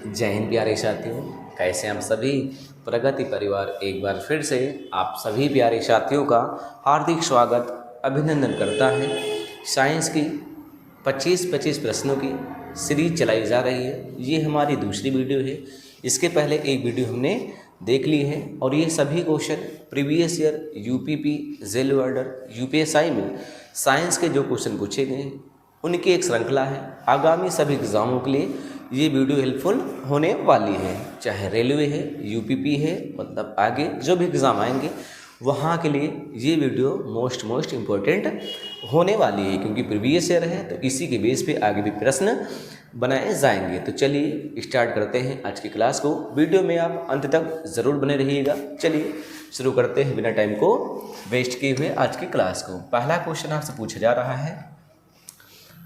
जय हिंद प्यारे साथियों, कैसे हम सभी। प्रगति परिवार एक बार फिर से आप सभी प्यारे साथियों का हार्दिक स्वागत अभिनंदन करता है। साइंस की 25 प्रश्नों की सीरीज चलाई जा रही है। ये हमारी दूसरी वीडियो है। इसके पहले एक वीडियो हमने देख ली है और ये सभी question previous year UPP, jail warder, UPSI में साइंस के जो क्वेश्चन पूछे गए हैं उनकी एक श्रृंखला है। आगामी सभी एग्ज़ामों के लिए ये वीडियो हेल्पफुल होने वाली है, चाहे रेलवे है, यूपीपी है, मतलब आगे जो भी एग्ज़ाम आएंगे वहाँ के लिए ये वीडियो मोस्ट इम्पोर्टेंट होने वाली है, क्योंकि प्रीवियस ईयर है तो इसी के बेस पे आगे भी प्रश्न बनाए जाएंगे। तो चलिए स्टार्ट करते हैं आज की क्लास को। वीडियो में आप अंत तक ज़रूर बने रहिएगा। चलिए शुरू करते हैं बिना टाइम को वेस्ट किए हुए आज की क्लास को। पहला क्वेश्चन आपसे पूछा जा रहा है,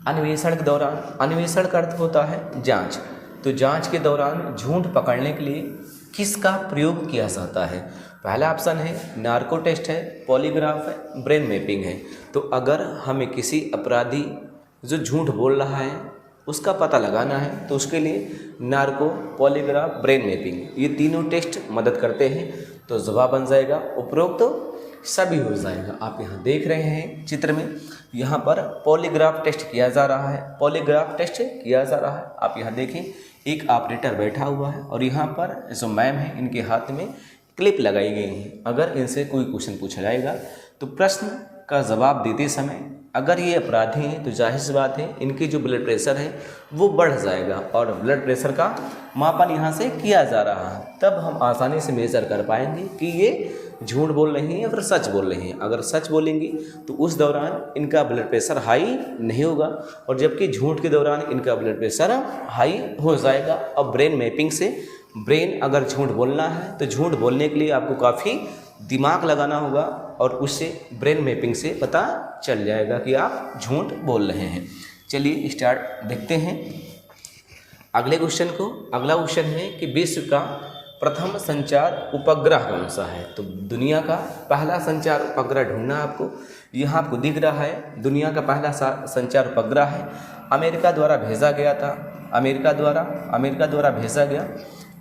अन्वेषण के दौरान, अन्वेषण का अर्थ होता है जांच, तो जांच के दौरान झूठ पकड़ने के लिए किसका प्रयोग किया जाता है? पहला ऑप्शन है नार्को टेस्ट है, पॉलीग्राफ है, ब्रेन मैपिंग है। तो अगर हमें किसी अपराधी जो झूठ बोल रहा है उसका पता लगाना है तो उसके लिए नार्को, पॉलीग्राफ, ब्रेन मैपिंग, ये तीनों टेस्ट मदद करते हैं। तो जवाब बन जाएगा उपरोक्त तो सभी हो जाएगा। आप यहाँ देख रहे हैं चित्र में, यहाँ पर पॉलीग्राफ टेस्ट किया जा रहा है, पॉलीग्राफ टेस्ट किया जा रहा है। आप यहाँ देखें, एक ऑपरेटर बैठा हुआ है और यहाँ पर जो मैम है इनके हाथ में क्लिप लगाई गई है। अगर इनसे कोई क्वेश्चन पूछा जाएगा तो प्रश्न का जवाब देते समय अगर ये अपराधी हैं तो जाहिर सी बात है इनकी जो ब्लड प्रेशर है वो बढ़ जाएगा और ब्लड प्रेशर का मापन यहाँ से किया जा रहा है। तब हम आसानी से मेजर कर पाएंगे कि ये झूठ बोल रही हैं या फिर सच बोल रही हैं। अगर सच बोलेंगी तो उस दौरान इनका ब्लड प्रेशर हाई नहीं होगा और जबकि झूठ के दौरान इनका ब्लड प्रेशर हाई हो जाएगा। अब ब्रेन मैपिंग से, ब्रेन अगर झूठ बोलना है तो झूठ बोलने के लिए आपको काफ़ी दिमाग लगाना होगा और उससे ब्रेन मैपिंग से पता चल जाएगा कि आप झूठ बोल रहे हैं। चलिए स्टार्ट देखते हैं अगले क्वेश्चन को। अगला क्वेश्चन है कि विश्व का प्रथम संचार उपग्रह कौन सा है? तो दुनिया का पहला संचार उपग्रह ढूंढना आपको। यहाँ आपको दिख रहा है दुनिया का पहला संचार उपग्रह है, अमेरिका द्वारा भेजा गया था। अमेरिका द्वारा भेजा गया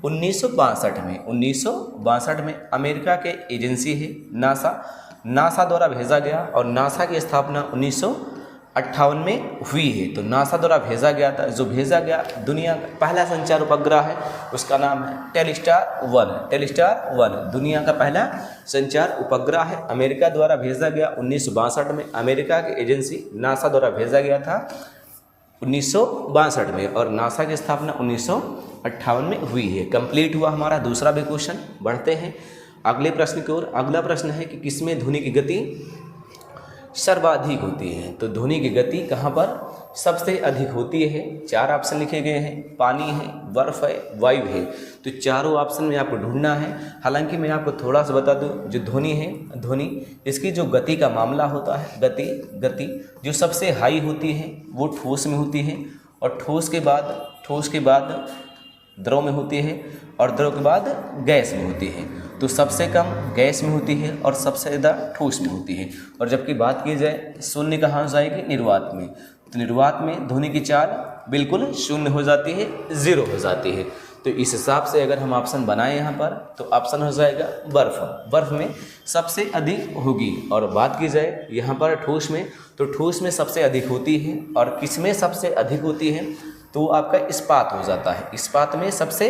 1962 में। 1962 में अमेरिका के एजेंसी है नासा द्वारा भेजा गया और नासा की स्थापना 1958 में हुई है। तो नासा द्वारा भेजा गया था, जो भेजा गया दुनिया का पहला संचार उपग्रह है उसका नाम है टेलीस्टार 1। टेलीस्टार 1 दुनिया का पहला संचार उपग्रह है, अमेरिका द्वारा भेजा गया 1962 में। अमेरिका की एजेंसी नासा द्वारा भेजा गया था 1962 में और नासा की स्थापना 1958 में हुई है। कंप्लीट हुआ हमारा दूसरा भी क्वेश्चन। बढ़ते हैं अगले प्रश्न की ओर। अगला प्रश्न है कि किसमें ध्वनि की गति सर्वाधिक होती है? तो ध्वनि की गति कहाँ पर सबसे अधिक होती है? चार ऑप्शन लिखे गए हैं, पानी है, बर्फ है, वायु है। तो चारों ऑप्शन में आपको ढूंढना है। हालांकि मैं आपको थोड़ा सा बता दूं, जो ध्वनि है, ध्वनि इसकी जो गति का मामला होता है, गति जो सबसे हाई होती है वो ठोस में होती है और ठोस के बाद द्रव में होती है और द्रव के बाद गैस में होती है। तो सबसे कम गैस में होती है और सबसे ज़्यादा ठोस में होती है। और जबकि बात की जाए शून्य कहाँ जाएगी? निर्वात में। तो निर्वात में ध्वनि की चाल बिल्कुल शून्य हो जाती है, जीरो हो जाती है। तो इस हिसाब से अगर हम ऑप्शन बनाएं यहाँ पर तो ऑप्शन हो जाएगा बर्फ में सबसे अधिक होगी। और बात की जाए यहाँ पर ठोस में, तो ठोस में सबसे अधिक होती है और किस में सबसे अधिक होती है? तो आपका इस्पात हो जाता है, इस्पात में सबसे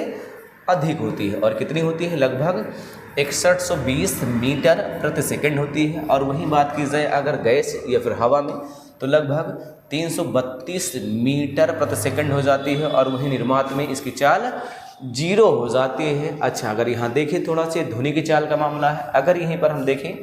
अधिक होती है। और कितनी होती है? लगभग 6120 मीटर प्रति सेकंड होती है। और वही बात की जाए अगर गैस या फिर हवा में तो लगभग 332 मीटर प्रति सेकंड हो जाती है और वही निर्वात में इसकी चाल जीरो हो जाती है। अच्छा, अगर यहाँ देखें थोड़ा सा ध्वनि की चाल का मामला है, अगर यहीं पर हम देखें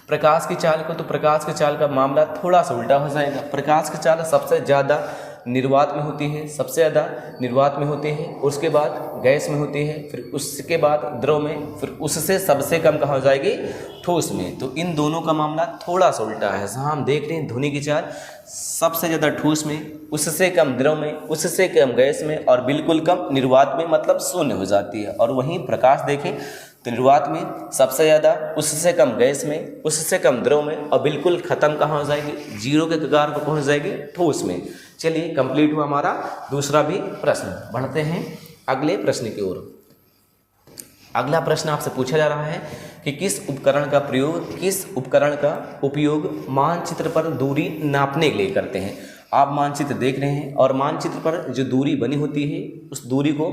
प्रकाश की चाल को, तो प्रकाश की चाल का मामला थोड़ा सा उल्टा हो जाएगा। प्रकाश की चाल सबसे ज़्यादा निर्वात में होती है, सबसे ज़्यादा निर्वात में होती है, उसके बाद गैस में होती है, फिर उसके बाद द्रव में, फिर उससे सबसे कम कहाँ हो जाएगी? ठोस में। तो इन दोनों का मामला थोड़ा सा उल्टा है। जहाँ हम देख रहे हैं ध्वनि की चाल सबसे ज़्यादा ठोस में, उससे कम द्रव में, उससे कम गैस में और बिल्कुल कम निर्वात में, मतलब शून्य हो जाती है। और वहीं प्रकाश देखें तो निर्वात में सबसे ज़्यादा, उससे कम गैस में, उससे कम द्रव में, और बिल्कुल ख़त्म कहाँ हो जाएगी, जीरो के कगार पर पहुँच जाएगी, ठोस में। चलिए कंप्लीट हुआ हमारा दूसरा भी प्रश्न। बढ़ते हैं अगले प्रश्न की ओर। अगला प्रश्न आपसे पूछा जा रहा है कि किस उपकरण का उपयोग मानचित्र पर दूरी नापने के लिए करते हैं। आप मानचित्र देख रहे हैं और मानचित्र पर जो दूरी बनी होती है उस दूरी को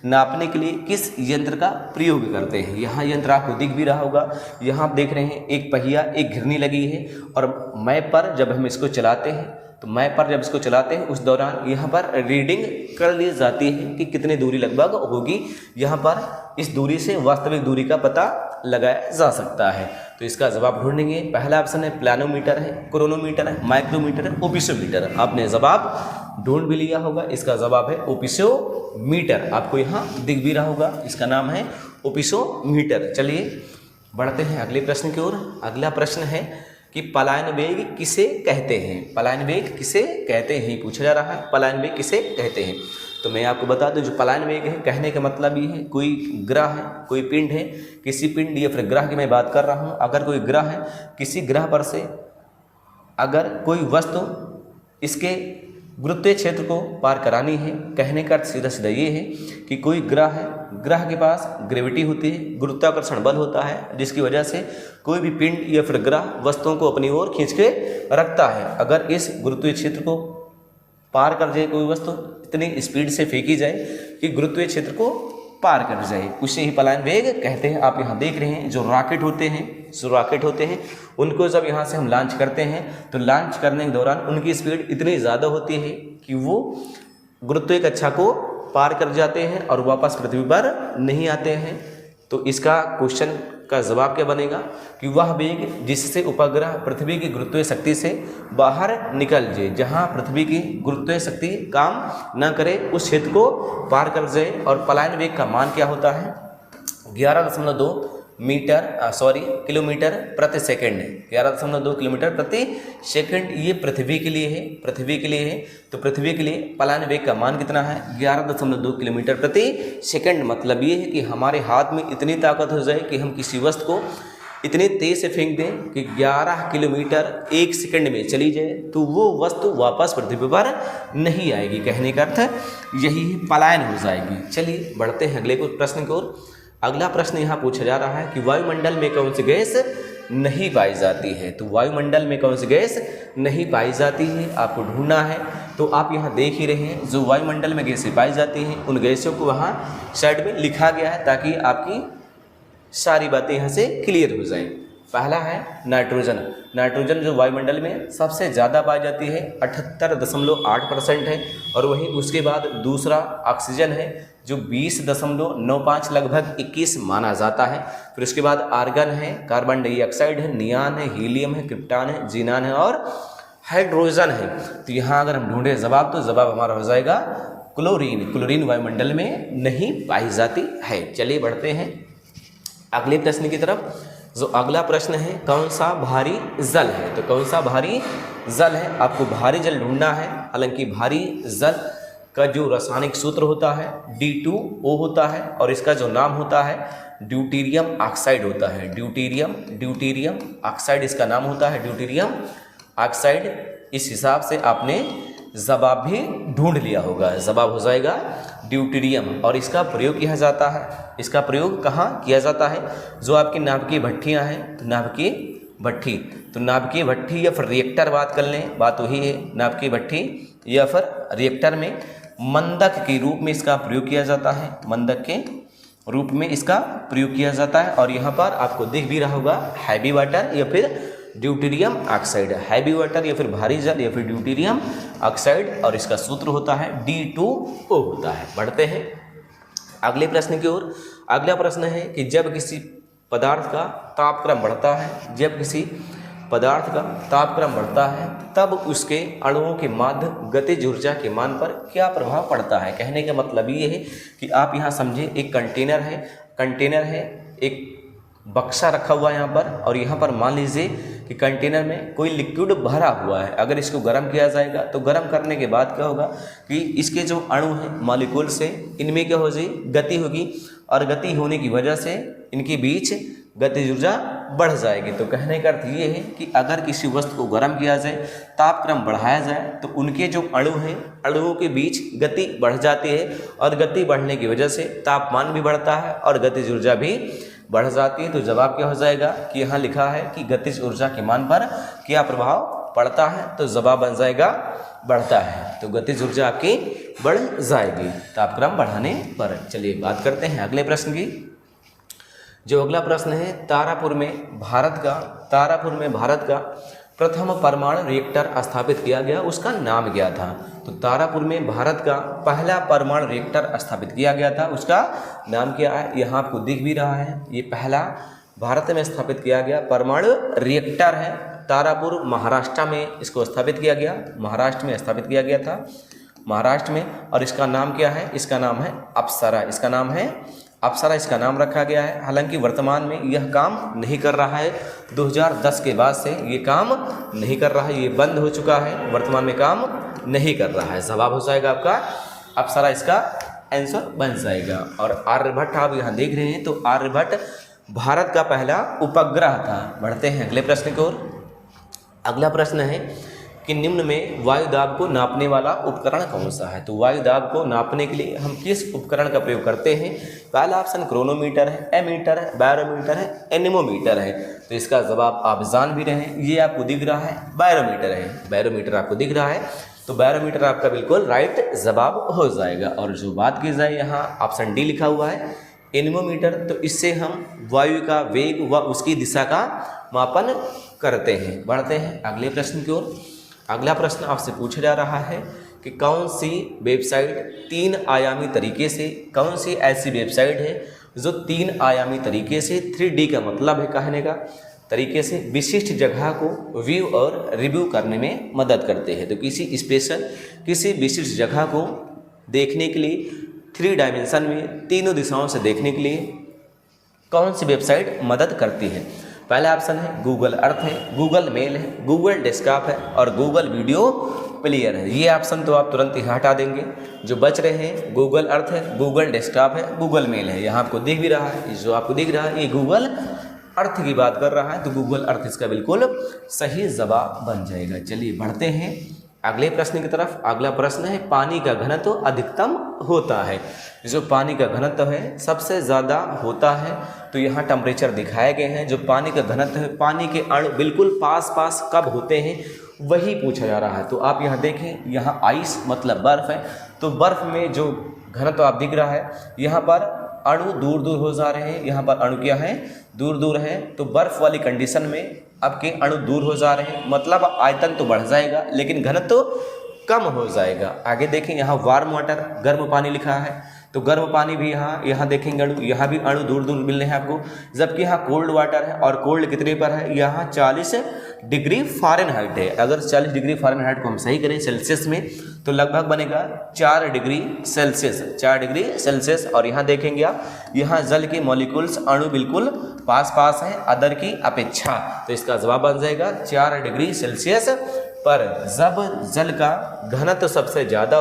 नापने के लिए किस यंत्र का प्रयोग करते हैं। यहाँ यंत्र आपको दिख भी रहा होगा। यहाँ आप देख रहे हैं एक पहिया, एक घिरनी लगी है, और मैप पर जब हम इसको चलाते हैं तो मैप पर जब इसको चलाते हैं उस दौरान यहाँ पर रीडिंग कर ली जाती है कि कितनी दूरी लगभग होगी। यहाँ पर इस दूरी से वास्तविक दूरी का पता लगाया जा सकता है। तो इसका जवाब ढूंढेंगे। पहला ऑप्शन है प्लानोमीटर है, क्रोनोमीटर है, माइक्रोमीटर है, ओपिसोमीटर। आपने जवाब ढूंढ भी लिया होगा। इसका जवाब है ओपिसोमीटर। आपको यहाँ दिख भी रहा होगा, इसका नाम है ओपिसोमीटर। चलिए बढ़ते हैं अगले प्रश्न की ओर। अगला प्रश्न है कि पलायन वेग किसे कहते हैं। पलायन वेग किसे कहते हैं पूछा जा रहा है। पलायन वेग किसे कहते हैं, तो मैं आपको बता दूं, जो पलायन वेग है कहने का मतलब ये है कोई ग्रह है, कोई पिंड है, किसी पिंड या फिर ग्रह की मैं बात कर रहा हूँ। अगर कोई ग्रह है, किसी ग्रह पर से अगर कोई वस्तु इसके गुरुत्वीय क्षेत्र को पार करानी है, कहने का सीधा सीधा ये है कि कोई ग्रह है, ग्रह के पास ग्रेविटी होती है, गुरुत्वाकर्षण बल होता है, जिसकी वजह से कोई भी पिंड या फिर ग्रह वस्तुओं को अपनी ओर खींच के रखता है। अगर इस गुरुत्वीय क्षेत्र को पार कर जाए कोई वस्तु, इतनी स्पीड से फेंकी जाए कि गुरुत्वीय क्षेत्र को पार कर जाए, उसे ही पलायन वेग कहते हैं। आप यहाँ देख रहे हैं जो रॉकेट होते हैं उनको जब यहाँ से हम लॉन्च करते हैं तो लॉन्च करने के दौरान उनकी स्पीड इतनी ज़्यादा होती है कि वो गुरुत्वीय कक्षा को पार कर जाते हैं और वापस पृथ्वी पर नहीं आते हैं। तो इसका क्वेश्चन का जवाब क्या बनेगा कि वह वेग जिससे उपग्रह पृथ्वी की गुरुत्वीय शक्ति से बाहर निकल जाए, जहां पृथ्वी की गुरुत्वीय शक्ति काम न करे उस क्षेत्र को पार कर जाए। और पलायन वेग का मान क्या होता है 11.2 किलोमीटर प्रति सेकंड। 11.2 किलोमीटर प्रति सेकंड ये पृथ्वी के लिए है। तो पृथ्वी के लिए पलायन वेग का मान कितना है 11.2 किलोमीटर प्रति सेकंड। मतलब ये है कि हमारे हाथ में इतनी ताकत हो जाए कि हम किसी वस्तु को इतने तेज से फेंक दें कि 11 किलोमीटर एक सेकंड में चली जाए, तो वो वस्तु वापस पृथ्वी पर नहीं आएगी। कहने का अर्थ यही है, पलायन हो जाएगी। चलिए बढ़ते हैं अगले प्रश्न की ओर। अगला प्रश्न यहाँ पूछा जा रहा है कि वायुमंडल में कौन सी गैस नहीं पाई जाती है। तो वायुमंडल में कौन सी गैस नहीं पाई जाती है आपको ढूंढना है। तो आप यहाँ देख ही रहे हैं जो वायुमंडल में गैसें पाई जाती हैं उन गैसों को वहाँ साइड में लिखा गया है ताकि आपकी सारी बातें यहाँ से क्लियर हो जाएं। पहला है नाइट्रोजन जो वायुमंडल में सबसे ज़्यादा पाई जाती है 78.8% है। और वहीं उसके बाद दूसरा ऑक्सीजन है जो 20.95 लगभग 21 माना जाता है। फिर उसके बाद आर्गन है, कार्बन डाइऑक्साइड है, नियान है, हीलियम है, क्रिप्टॉन है, जीनान है और हाइड्रोजन है। तो यहाँ अगर हम ढूंढे जवाब तो जवाब हमारा हो जाएगा क्लोरीन वायुमंडल में नहीं पाई जाती है। चलिए बढ़ते हैं अगले प्रश्न की तरफ। जो अगला प्रश्न है कौन सा भारी जल है। तो कौन सा भारी जल है, आपको भारी जल ढूंढना है। हालांकि भारी जल का जो रासायनिक सूत्र होता है D2O होता है और इसका जो नाम होता है ड्यूटेरियम ऑक्साइड होता है। ड्यूटेरियम ऑक्साइड इसका नाम होता है, ड्यूटेरियम ऑक्साइड। इस हिसाब से आपने जवाब भी ढूंढ लिया होगा। जवाब हो जाएगा ड्यूटेरियम। और इसका प्रयोग किया जाता है, इसका प्रयोग कहाँ किया जाता है, जो आपकी नाभिकीय भट्ठियाँ हैं तो नाभिकीय भट्ठी या फिर रिएक्टर बात कर लें, बात वही है। नाभिकीय भट्ठी या फिर रिएक्टर में मंदक के रूप में इसका प्रयोग किया जाता है, मंदक के रूप में इसका प्रयोग किया जाता है। और यहाँ पर आपको दिख भी रहा होगा हैवी वाटर या फिर ड्यूटेरियम ऑक्साइड, हैवी वाटर या फिर भारी जल या फिर ड्यूटेरियम ऑक्साइड। और इसका सूत्र होता है D2O होता है। बढ़ते हैं अगले प्रश्न की ओर। अगला प्रश्न है कि जब किसी पदार्थ का तापक्रम बढ़ता है तब उसके अणुओं के माध्य गतिज ऊर्जा के मान पर क्या प्रभाव पड़ता है। कहने का मतलब ये है कि आप यहाँ समझे एक कंटेनर है, एक बक्सा रखा हुआ है यहाँ पर, और यहाँ पर मान लीजिए कि कंटेनर में कोई लिक्विड भरा हुआ है। अगर इसको गर्म किया जाएगा तो गर्म करने के बाद क्या होगा कि इसके जो अणु हैं मॉलिक्यूल से इनमें क्या हो जाएगी गति होगी, और गति होने की वजह से इनके बीच गतिज ऊर्जा बढ़ जाएगी। तो कहने का अर्थ ये है कि अगर किसी वस्तु को गर्म किया जाए, तापक्रम बढ़ाया जाए, तो उनके जो अणु हैं, अणुओं के बीच गति बढ़ जाती है और गति बढ़ने की वजह से तापमान भी बढ़ता है और गतिज ऊर्जा भी बढ़ जाती है। तो जवाब क्या हो जाएगा कि यहाँ लिखा है कि गतिज ऊर्जा के मान पर क्या प्रभाव पड़ता है, तो जवाब बन जाएगा बढ़ता है। तो गतिज ऊर्जा आपकी बढ़ जाएगी तापक्रम बढ़ाने पर। चलिए बात करते हैं अगले प्रश्न की। जो अगला प्रश्न है, तारापुर में भारत का प्रथम परमाणु रिएक्टर स्थापित किया गया, उसका नाम क्या था? तो तारापुर में भारत का पहला परमाणु रिएक्टर स्थापित किया गया था, उसका नाम क्या है? यहाँ आपको दिख भी रहा है, ये पहला भारत में स्थापित किया गया परमाणु रिएक्टर है। तारापुर महाराष्ट्र में इसको स्थापित किया गया, महाराष्ट्र में स्थापित किया गया था, महाराष्ट्र में। और इसका नाम क्या है? इसका नाम है अप्सरा। इसका नाम है अप्सरा, इसका नाम रखा गया है। हालांकि वर्तमान में यह काम नहीं कर रहा है, 2010 के बाद से ये काम नहीं कर रहा है, ये बंद हो चुका है, वर्तमान में काम नहीं कर रहा है। जवाब हो जाएगा आपका अप्सरा, इसका आंसर बन जाएगा। और आर्यभट्ट आप यहाँ देख रहे हैं, तो आर्यभट्ट भारत का पहला उपग्रह था। बढ़ते हैं अगले प्रश्न की ओर। अगला प्रश्न है कि निम्न में वायु दाब को नापने वाला उपकरण कौन सा है? तो वायु दाब को नापने के लिए हम किस उपकरण का प्रयोग करते हैं? पहला ऑप्शन क्रोनोमीटर है, एमीटर है, बैरोमीटर है, एनीमोमीटर है। तो इसका जवाब आप जान भी रहे हैं, ये आपको दिख रहा है बैरोमीटर है, बैरोमीटर आपको दिख रहा है। तो बैरोमीटर आपका बिल्कुल राइट जवाब हो जाएगा। और जो बात की जाए, यहाँ ऑप्शन डी लिखा हुआ है एनीमोमीटर, तो इससे हम वायु का वेग व उसकी दिशा का मापन करते हैं। बढ़ते हैं अगले प्रश्न की ओर। अगला प्रश्न आपसे पूछा जा रहा है कि कौन सी वेबसाइट 3 आयामी तरीके से, कौन सी ऐसी वेबसाइट है जो 3 आयामी तरीके से 3D का मतलब है कहने का तरीके से विशिष्ट जगह को व्यू और रिव्यू करने में मदद करते हैं। तो किसी विशिष्ट जगह को देखने के लिए 3 डायमेंशन में, तीनों दिशाओं से देखने के लिए कौन सी वेबसाइट मदद करती है? पहला ऑप्शन है गूगल अर्थ है, गूगल मेल है, गूगल डेस्कटॉप है और गूगल वीडियो प्लेयर है। ये ऑप्शन तो आप तुरंत ही हटा देंगे। जो बच रहे हैं गूगल अर्थ है, गूगल डेस्कटॉप है, गूगल मेल है। यहाँ आपको दिख भी रहा है, जो आपको दिख रहा है ये गूगल अर्थ की बात कर रहा है, तो गूगल अर्थ इसका बिल्कुल सही जवाब बन जाएगा। चलिए बढ़ते हैं अगले प्रश्न की तरफ। अगला प्रश्न है पानी का घनत्व अधिकतम होता है। जो पानी का घनत्व है सबसे ज़्यादा होता है, तो यहाँ टेम्परेचर दिखाए गए हैं। जो पानी का घनत्व है, पानी के अणु बिल्कुल पास कब होते हैं वही पूछा जा रहा है। तो आप यहाँ देखें, यहाँ आइस मतलब बर्फ़ है, तो बर्फ़ में जो घनत्व आप दिख रहा है, यहाँ पर अणु दूर हो जा रहे हैं, यहाँ पर अणु क्या है दूर है। तो बर्फ़ वाली कंडीशन में आपके अणु दूर हो जा रहे हैं, मतलब आयतन तो बढ़ जाएगा लेकिन घनत्व कम हो जाएगा। आगे देखें, यहाँ वार्म वाटर गर्म पानी लिखा है, तो गर्म पानी भी यहाँ देखेंगे अणु, यहाँ भी अणु दूर मिल रहे हैं आपको। जबकि यहाँ कोल्ड वाटर है, और कोल्ड कितने पर है? यहाँ 40 डिग्री फ़ारेनहाइट है। अगर 40 डिग्री फ़ारेनहाइट को हम सही करें सेल्सियस में, तो लगभग बनेगा 4 डिग्री सेल्सियस, 4 डिग्री सेल्सियस। और यहाँ देखेंगे आप, यहाँ जल के मॉलिक्यूल्स अणु बिल्कुल पास हैं अदर की अपेक्षा, तो इसका जवाब बन जाएगा 4 डिग्री सेल्सियस पर। जब जल का घनत्व सबसे ज़्यादा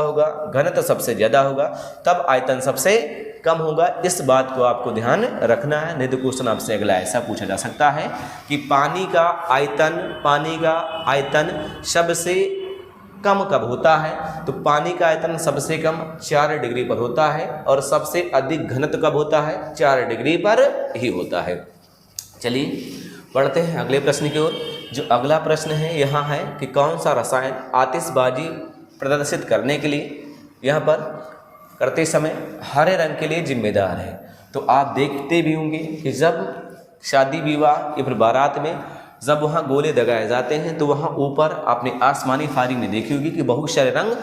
होगा तब आयतन सबसे कम होगा। इस बात को आपको ध्यान रखना है, नहीं तो क्वेश्चन आपसे अगला ऐसा पूछा जा सकता है कि पानी का आयतन सबसे कम कब होता है? तो पानी का आयतन सबसे कम 4 डिग्री पर होता है और सबसे अधिक घनत्व कब होता है? 4 डिग्री पर ही होता है। चलिए बढ़ते हैं अगले प्रश्न की ओर। जो अगला प्रश्न है यहाँ है कि कौन सा रसायन आतिशबाजी प्रदर्शित करने के लिए, यहाँ पर करते समय हरे रंग के लिए जिम्मेदार है? तो आप देखते भी होंगे कि जब शादी विवाह या फिर बारात में जब वहाँ गोले दगाए जाते हैं, तो वहाँ ऊपर आपने आसमानी फारी में देखी होगी कि बहुत सारे रंग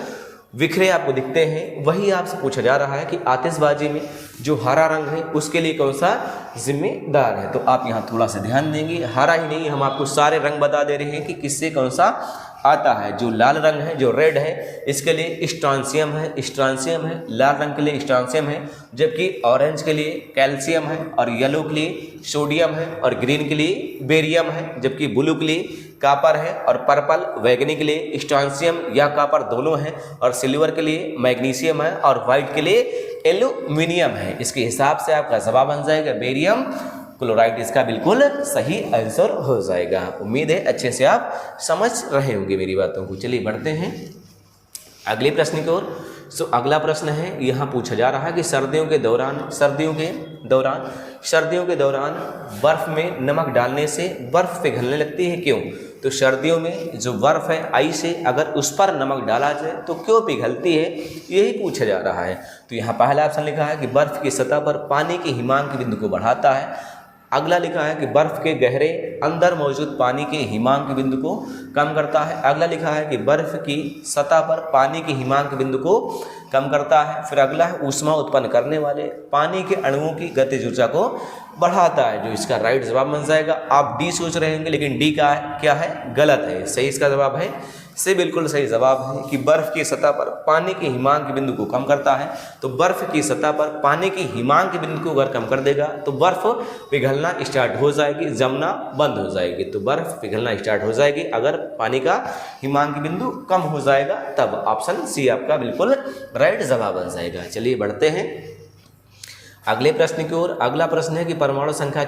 बिखरे आपको दिखते हैं। वही आपसे पूछा जा रहा है कि आतिशबाजी में जो हरा रंग है उसके लिए कौन सा जिम्मेदार है? तो आप यहाँ थोड़ा सा ध्यान देंगे, हरा ही नहीं हम आपको सारे रंग बता दे रहे हैं कि किससे कौन सा आता है। जो लाल रंग है, जो रेड है, इसके लिए स्ट्रांसियम है, लाल रंग के लिए स्ट्रांसियम है, जबकि ऑरेंज के लिए कैल्शियम है, और येलो के लिए सोडियम है, और ग्रीन के लिए बेरियम है, जबकि ब्लू के लिए कॉपर है, और पर्पल वैगनी के लिए स्ट्रोंशियम या कॉपर दोनों है, और सिल्वर के लिए मैग्नीशियम है, और व्हाइट के लिए एल्यूमिनियम है। इसके हिसाब से आपका जवाब बन जाएगा बेरियम क्लोराइड। इसका बिल्कुल सही आंसर हो जाएगा। उम्मीद है अच्छे से आप समझ रहे होंगे मेरी बातों को। चलिए बढ़ते हैं अगले प्रश्न की ओर। अगला प्रश्न है, यहाँ पूछा जा रहा है कि सर्दियों के दौरान बर्फ में नमक डालने से बर्फ पिघलने लगती है, क्यों? तो सर्दियों में जो बर्फ है आइस है, अगर उस पर नमक डाला जाए तो क्यों पिघलती है, यही पूछा जा रहा है। तो यहाँ पहला ऑप्शन लिखा है कि बर्फ की सतह पर पानी के हिमांक के बिंदु को बढ़ाता है। अगला लिखा है कि बर्फ के गहरे अंदर मौजूद पानी के हिमांक बिंदु को कम करता है। अगला लिखा है कि बर्फ की सतह पर पानी के हिमांक बिंदु को कम करता है। फिर अगला है ऊष्मा उत्पन्न करने वाले पानी के अणुओं की गतिज ऊर्जा को बढ़ाता है। जो इसका राइट जवाब बन जाएगा। आप डी सोच रहे होंगे, लेकिन डी का क्या है, गलत है। सही इसका जवाब है से बिल्कुल सही जवाब है कि बर्फ की सतह पर पानी के हिमांक बिंदु को कम करता है। तो बर्फ की सतह पर पानी की हिमांक बिंदु को अगर कम कर देगा तो बर्फ पिघलना स्टार्ट हो जाएगी, जमना बंद हो जाएगी। तो बर्फ पिघलना स्टार्ट हो जाएगी अगर पानी का हिमांक बिंदु कम हो जाएगा, तब ऑप्शन सी आपका बिल्कुल राइट जवाब बन जाएगा। चलिए बढ़ते हैं अगले प्रश्न की ओर। अगला प्रश्न है कि परमाणु संख्या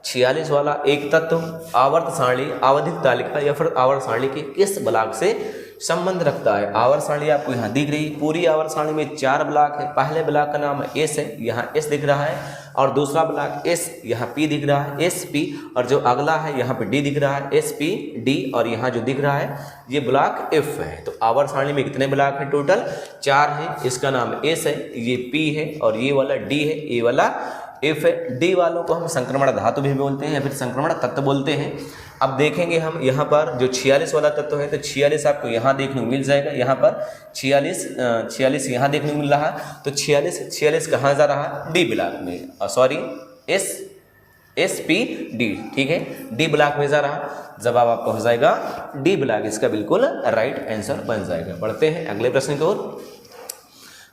46 वाला एक तत्व आवर्त सारणी, आवधिक तालिका या फिर आवर्त सारणी के किस ब्लॉक से संबंध रखता है? आवर्त सारणी आपको यहाँ दिख रही। पूरी आवर्त सारणी में 4 ब्लॉक है। पहले ब्लॉक का नाम एस है, यहाँ एस दिख रहा है, और दूसरा ब्लॉक एस, यहाँ पी दिख रहा है, एस पी, और जो अगला है यहाँ पे डी दिख रहा है, एस पी डी, और यहाँ जो दिख रहा है ये ब्लॉक एफ है। तो आवर्त सारणी में कितने ब्लॉक है? टोटल 4 है। इसका नाम एस है, ये पी है, और ये वाला डी है, ये वाला एफ है। डी वालों को हम संक्रमण धातु भी बोलते हैं या फिर संक्रमण तत्व बोलते हैं। अब देखेंगे हम यहाँ पर जो 46 वाला तत्व है, तो 46 आपको यहाँ देखने को मिल जाएगा। यहाँ पर 46 यहाँ देखने को मिल रहा है। तो 46 कहाँ जा रहा है? डी ब्लॉक में, सॉरी एस पी डी, ठीक है, डी ब्लॉक में जा रहा। जवाब आपका हो जाएगा डी ब्लॉक। इसका बिल्कुल राइट आंसर बन जाएगा। बढ़ते हैं अगले प्रश्न की ओर।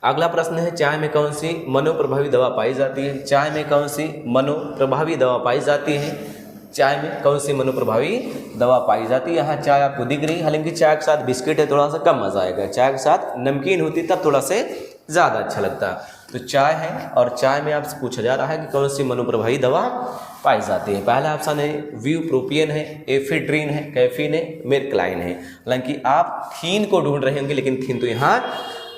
अगला प्रश्न है, चाय में कौन सी मनोप्रभावी दवा पाई जाती है? चाय में कौन सी मनोप्रभावी दवा पाई जाती है? चाय में कौन सी मनोप्रभावी दवा पाई जाती है? यहाँ चाय आपको दिख रही है, हालांकि चाय के साथ बिस्किट है, थोड़ा सा कम मजा आएगा। चाय के साथ नमकीन होती तब थोड़ा से ज़्यादा अच्छा लगता है। तो चाय है, और चाय में आपसे पूछा जा रहा है कि कौन सी मनोप्रभावी दवा पाई जाती है। पहला ऑप्शन है व्यूप्रोपियन है, एफेड्रिन है, कैफीन है, मेरक्लाइन है। हालांकि आप थीन को ढूंढ रहे होंगे, लेकिन थीन तो यहाँ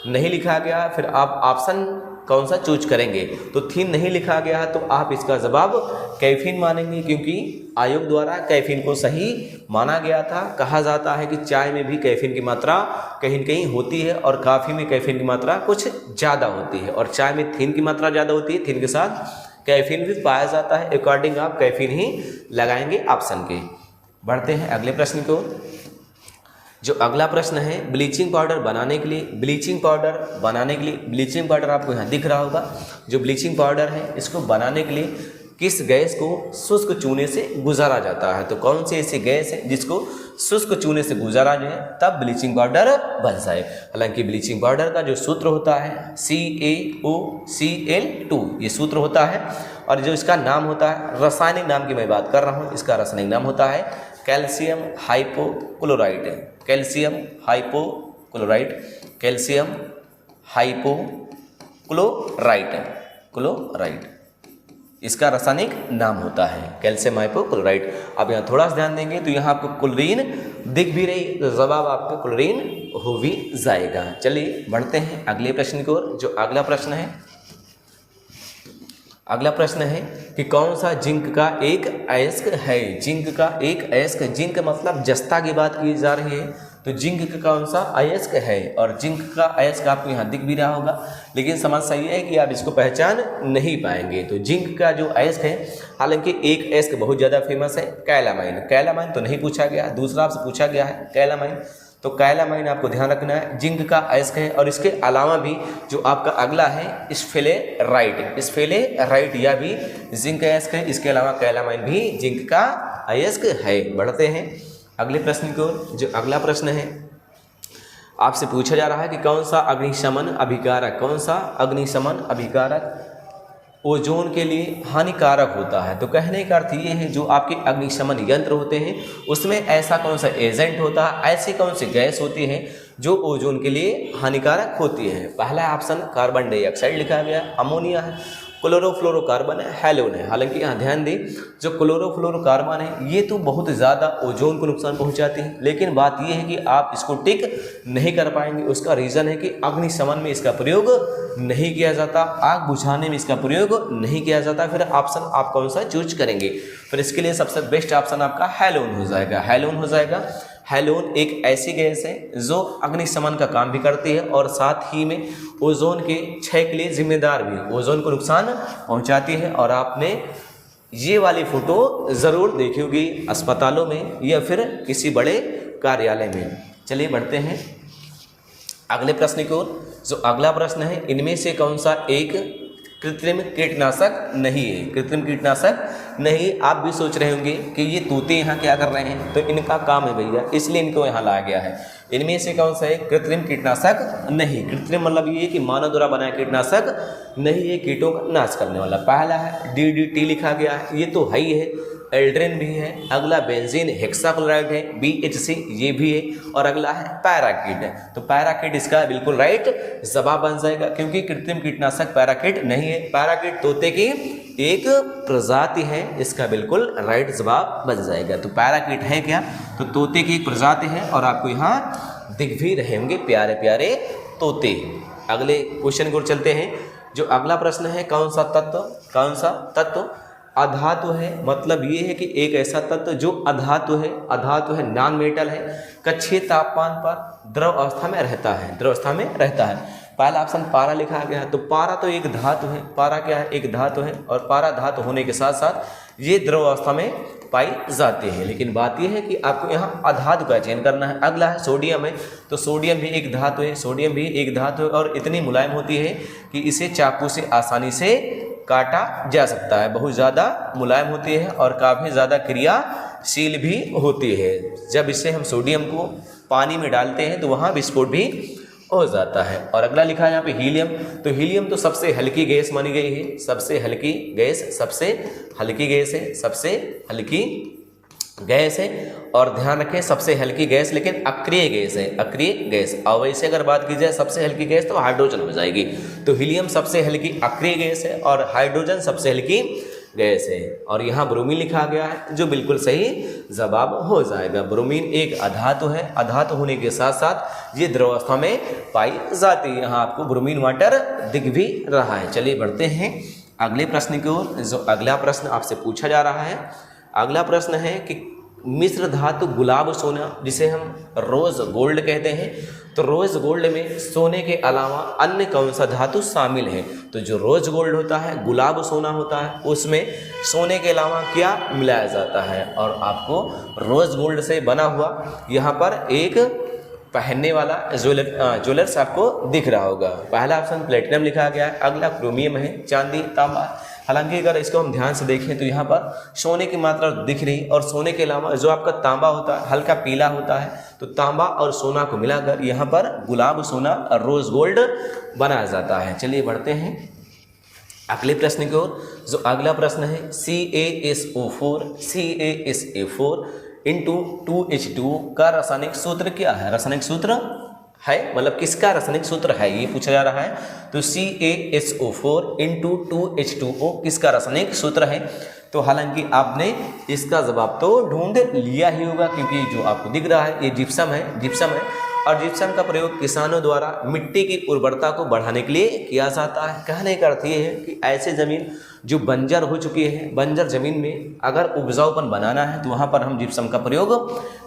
नहीं लिखा गया। फिर आप ऑप्शन कौन सा चूज करेंगे? तो थीन नहीं लिखा गया है, तो आप इसका जवाब कैफीन मानेंगे, क्योंकि आयोग द्वारा कैफीन को सही माना गया था। कहा जाता है कि चाय में भी कैफीन की मात्रा कहीं न कहीं होती है, और कॉफ़ी में कैफीन की मात्रा कुछ ज़्यादा होती है, और चाय में थीन की मात्रा ज़्यादा होती है। थीन के साथ कैफीन भी पाया जाता है। अकॉर्डिंग आप कैफीन ही लगाएंगे ऑप्शन के। बढ़ते हैं अगले प्रश्न को। जो अगला प्रश्न है, ब्लीचिंग पाउडर बनाने के लिए ब्लीचिंग पाउडर आपको यहाँ दिख रहा होगा। जो ब्लीचिंग पाउडर है, इसको बनाने के लिए किस गैस को शुष्क चूने से गुजारा जाता है? तो कौन सी ऐसी गैस है जिसको शुष्क चूने से गुजारा जाए तब ब्लीचिंग पाउडर बन जाए? हालांकि ब्लीचिंग पाउडर का जो सूत्र होता है CaOCl2, ये सूत्र होता है। और जो इसका नाम होता है, रासायनिक नाम की मैं बात कर रहा हूँ, इसका रासायनिक नाम होता है कैल्शियम हाइपोक्लोराइड। कैल्शियम हाइपोक्लोराइड इसका रासायनिक नाम होता है, कैल्शियम हाइपोक्लोराइड। अब यहाँ थोड़ा सा ध्यान देंगे तो यहाँ आपको क्लोरीन दिख भी रही, तो जवाब आपका क्लोरीन हो भी जाएगा। चलिए बढ़ते हैं अगले प्रश्न की ओर। जो अगला प्रश्न है कि कौन सा जिंक का एक अयस्क है? जिंक मतलब जस्ता की बात की जा रही है। तो जिंक का कौन सा अयस्क है? और जिंक का अयस्क आपको यहाँ दिख भी रहा होगा, लेकिन समस्या ये है कि आप इसको पहचान नहीं पाएंगे। तो जिंक का जो अयस्क है, हालांकि एक अयस्क बहुत ज़्यादा फेमस है, कैलामाइन तो नहीं पूछा गया, दूसरा आपसे पूछा गया है कैलामाइन। तो कैलामाइन आपको ध्यान रखना है, जिंक का अयस्क है। और इसके अलावा भी जो आपका अगला है स्फेलेराइट, या भी जिंक अयस्क है। इसके अलावा कैलामाइन भी जिंक का अयस्क है। बढ़ते हैं अगले प्रश्न की ओर। जो अगला प्रश्न है, आपसे पूछा जा रहा है कि कौन सा अग्निशमन अभिकारक ओजोन के लिए हानिकारक होता है। तो कहने का अर्थ ये है जो आपके अग्निशमन यंत्र होते हैं उसमें ऐसा कौन सा एजेंट होता है, ऐसी कौन सी गैस होती है जो ओजोन के लिए हानिकारक होती है। पहला ऑप्शन कार्बन डाइऑक्साइड लिखा गया, अमोनिया है, क्लोरोफ्लोरोकार्बन है, हैलोन है। हालांकि यहाँ ध्यान दें जो क्लोरोफ्लोरोकार्बन है ये तो बहुत ज़्यादा ओजोन को नुकसान पहुँचाती है, लेकिन बात ये है कि आप इसको टिक नहीं कर पाएंगे। उसका रीज़न है कि अग्निशमन में इसका प्रयोग नहीं किया जाता, आग बुझाने में इसका प्रयोग नहीं किया जाता। फिर ऑप्शन आप कौन सा चूज करेंगे? फिर इसके लिए सबसे बेस्ट ऑप्शन आपका हैलोन हो जाएगा। हैलोन हो जाएगा। हैलोन एक ऐसी गैस है जो अग्निशमन का काम भी करती है और साथ ही में ओजोन के क्षय के लिए जिम्मेदार भी है, ओजोन को नुकसान पहुंचाती है। और आपने ये वाली फोटो ज़रूर देखी होगी अस्पतालों में या फिर किसी बड़े कार्यालय में। चलिए बढ़ते हैं अगले प्रश्न की ओर। जो अगला प्रश्न है इनमें से कौन सा एक कृत्रिम कीटनाशक नहीं है? कृत्रिम कीटनाशक नहीं। आप भी सोच रहे होंगे कि ये तोते यहाँ क्या कर रहे हैं, तो इनका काम है भैया, इसलिए इनको यहाँ लाया गया है। इनमें से कौन सा है कृत्रिम कीटनाशक नहीं? कृत्रिम मतलब ये कि मानव द्वारा बनाया कीटनाशक नहीं है, कीटों का नाश करने वाला। पहला है DDT लिखा गया है, ये तो है ही है, एल्ड्रिन भी है। अगला बेंजीन हेक्साक्लोराइड है, BHC ये भी है। और अगला है पैराकीट है। तो पैराकीट इसका बिल्कुल राइट जवाब बन जाएगा, क्योंकि कृत्रिम कीटनाशक पैराकीट नहीं है। पैराकीट तोते की एक प्रजाति है, इसका बिल्कुल राइट जवाब बन जाएगा। तो पैराकीट है क्या? तो तोते की एक प्रजाति है और आपको यहाँ दिख भी रहे होंगे प्यारे प्यारे तोते। अगले क्वेश्चन की ओर चलते हैं। जो अगला प्रश्न है कौन सा तत्व अधातु है? मतलब ये है कि एक ऐसा तत्व जो अधातु है, नॉन मेटल है, कक्षीय तापमान पर द्रव अवस्था में रहता है। पहला ऑप्शन पारा लिखा गया है। तो पारा तो एक धातु है, पारा क्या है? एक धातु है। और पारा धातु होने के साथ साथ ये द्रव अवस्था में पाई जाती है। लेकिन बात यह है कि आपको यहाँ अधातु का चयन करना है। अगला है सोडियम है। तो सोडियम भी एक धातु है, और इतनी मुलायम होती है कि इसे चाकू से आसानी से काटा जा सकता है। बहुत ज़्यादा मुलायम होती है और काफ़ी ज़्यादा क्रियाशील भी होती है। जब इसे हम सोडियम को पानी में डालते हैं तो वहाँ विस्फोट भी हो जाता है। और अगला लिखा है यहाँ पे हीलियम। तो हीलियम तो सबसे हल्की गैस मानी गई है, सबसे हल्की गैस है। और ध्यान रखें सबसे हल्की गैस लेकिन अक्रिय गैस। और वैसे अगर बात की जाए सबसे हल्की गैस तो हाइड्रोजन हो जाएगी। तो हीलियम सबसे हल्की अक्रिय गैस है और हाइड्रोजन सबसे हल्की गैस है। और यहाँ ब्रोमीन लिखा गया है जो बिल्कुल सही जवाब हो जाएगा। ब्रोमीन एक अधातु है, अधातु होने के साथ साथ ये द्रवावस्था में पाई जाती है। यहाँ आपको ब्रोमीन वाटर दिख भी रहा है। चलिए बढ़ते हैं अगले प्रश्न की ओर। जो अगला प्रश्न आपसे पूछा जा रहा है, अगला प्रश्न है कि मिश्र धातु गुलाब सोना जिसे हम रोज गोल्ड कहते हैं, तो रोज गोल्ड में सोने के अलावा अन्य कौन सा धातु शामिल है? तो जो रोज गोल्ड होता है, गुलाब सोना होता है, उसमें सोने के अलावा क्या मिलाया जाता है? और आपको रोज गोल्ड से बना हुआ यहाँ पर एक पहनने वाला ज्वेलर्स आपको दिख रहा होगा। पहला ऑप्शन प्लेटिनम लिखा गया है, अगला क्रोमियम है, चांदी, तांबा। हालांकि अगर इसको हम ध्यान से देखें तो यहाँ पर सोने की मात्रा दिख रही, और सोने के अलावा जो आपका तांबा होता है हल्का पीला होता है, तो तांबा और सोना को मिलाकर यहाँ पर गुलाब सोना और रोज गोल्ड बनाया जाता है। चलिए बढ़ते हैं अगले प्रश्न की ओर। जो अगला प्रश्न है CaSO4 इंटू 2H2 का रासायनिक सूत्र क्या है? रासायनिक सूत्र है मतलब किसका रासायनिक सूत्र है ये पूछा जा रहा है। तो CaSO4 इंटू 2H2O किसका रासायनिक सूत्र है? तो हालांकि आपने इसका जवाब तो ढूंढ लिया ही होगा, क्योंकि जो आपको दिख रहा है ये जिप्सम है। और जिप्सम का प्रयोग किसानों द्वारा मिट्टी की उर्वरता को बढ़ाने के लिए किया जाता है। कहने का अर्थ ये है कि ऐसे ज़मीन जो बंजर हो चुकी है, बंजर ज़मीन में अगर उपजाऊपन बनाना है तो वहाँ पर हम जिप्सम का प्रयोग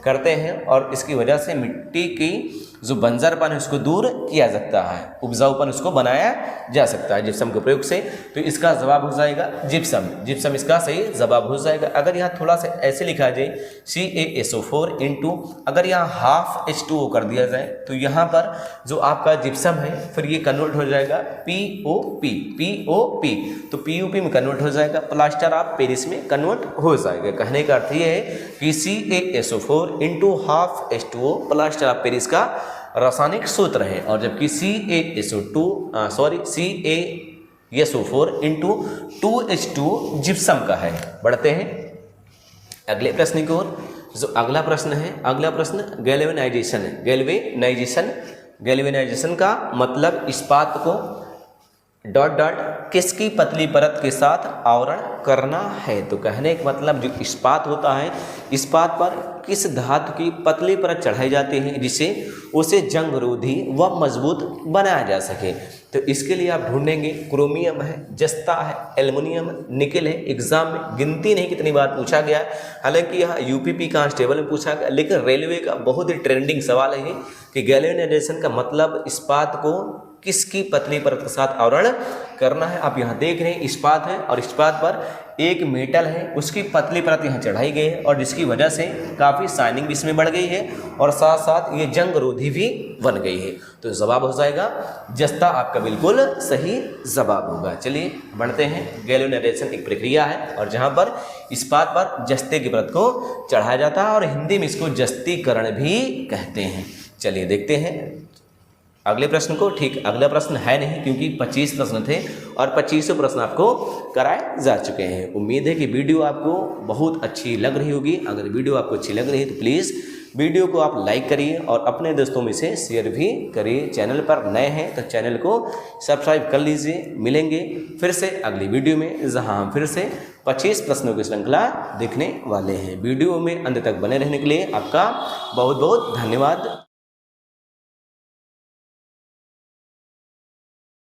करते हैं, और इसकी वजह से मिट्टी की जो बंजरपन है उसको दूर किया जाता है, उपजाऊपन उसको बनाया जा सकता है जिप्सम के प्रयोग से। तो इसका जवाब हो जाएगा जिप्सम इसका सही जवाब हो जाएगा। अगर यहाँ थोड़ा सा ऐसे लिखा जाए CaSO4 इंटू अगर यहाँ हाफ H2O कर दिया जाए तो यहाँ पर जो आपका जिप्सम है फिर ये कन्वर्ट हो जाएगा POP। तो POP में कन्वर्ट हो जाएगा, प्लास्टर ऑफ पेरिस में कन्वर्ट हो जाएगा। कहने का अर्थ ये है कि CaSO4 into half H2O plaster of Paris का रासायनिक सूत्र है। और जबकि SO4 इंटू 2H2 जिप्सम का है। बढ़ते हैं अगले प्रश्न की ओर। जो अगला प्रश्न है, अगला प्रश्न गैल्वेनाइजेशन है। गैल्वेनाइजेशन का मतलब इस्पात को डॉट डॉट किसकी पतली परत के साथ आवरण करना है। तो कहने का मतलब जो इस्पात होता है, इस्पात पर किस धातु की पतली परत चढ़ाई जाती है जिससे उसे जंगरोधी व मजबूत बनाया जा सके। तो इसके लिए आप ढूंढेंगे क्रोमियम है, जस्ता है, एल्युमिनियम है, निकेल है। एग्जाम में गिनती नहीं कितनी बार पूछा गया है, हालांकि यह यूपीपी कांस्टेबल में पूछा गया, लेकिन रेलवे का बहुत ही ट्रेंडिंग सवाल है कि गैल्वेनाइजेशन का मतलब इस्पात को किसकी पतली परत के साथ आवरण करना है। आप यहाँ देख रहे हैं इस्पात है और इस्पात पर एक मेटल है, उसकी पतली परत यहाँ चढ़ाई गई है और जिसकी वजह से काफ़ी शाइनिंग भी इसमें बढ़ गई है और साथ साथ ये जंग रोधी भी बन गई है। तो जवाब हो जाएगा जस्ता, आपका बिल्कुल सही जवाब होगा। चलिए बढ़ते हैं। गैल्वेनाइजेशन एक प्रक्रिया है और जहाँ पर इस्पात पर जस्ते की परत को चढ़ाया जाता है और हिंदी में इसको जस्तीकरण भी कहते हैं। चलिए देखते हैं अगले प्रश्न को। ठीक, अगला प्रश्न है नहीं क्योंकि 25 प्रश्न थे और 25 प्रश्न आपको कराए जा चुके हैं। उम्मीद है कि वीडियो आपको बहुत अच्छी लग रही होगी। अगर वीडियो आपको अच्छी लग रही है तो प्लीज़ वीडियो को आप लाइक करिए और अपने दोस्तों में से शेयर भी करिए। चैनल पर नए हैं तो चैनल को सब्सक्राइब कर लीजिए। मिलेंगे फिर से अगली वीडियो में जहां हम फिर से 25 प्रश्नों की श्रृंखला देखने वाले हैं। वीडियो में अंत तक बने रहने के लिए आपका बहुत बहुत धन्यवाद।